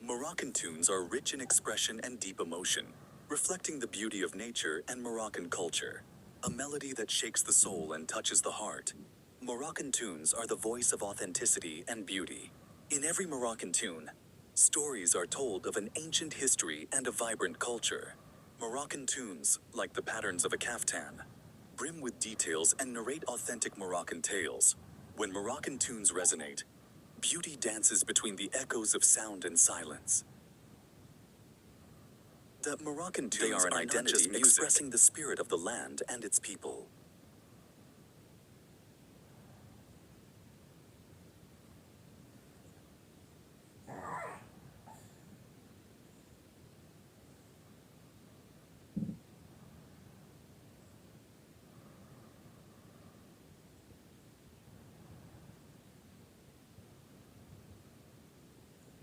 Moroccan tunes are rich in expression and deep emotion, reflecting the beauty of nature and Moroccan culture. A melody that shakes the soul and touches the heart. Moroccan tunes are the voice of authenticity and beauty. In every Moroccan tune, stories are told of an ancient history and a vibrant culture. Moroccan tunes, like the patterns of a kaftan, brim with details and narrate authentic Moroccan tales. When Moroccan tunes resonate, beauty dances between the echoes of sound and silence. The Moroccan tunes are not just expressing the spirit of the land and its people.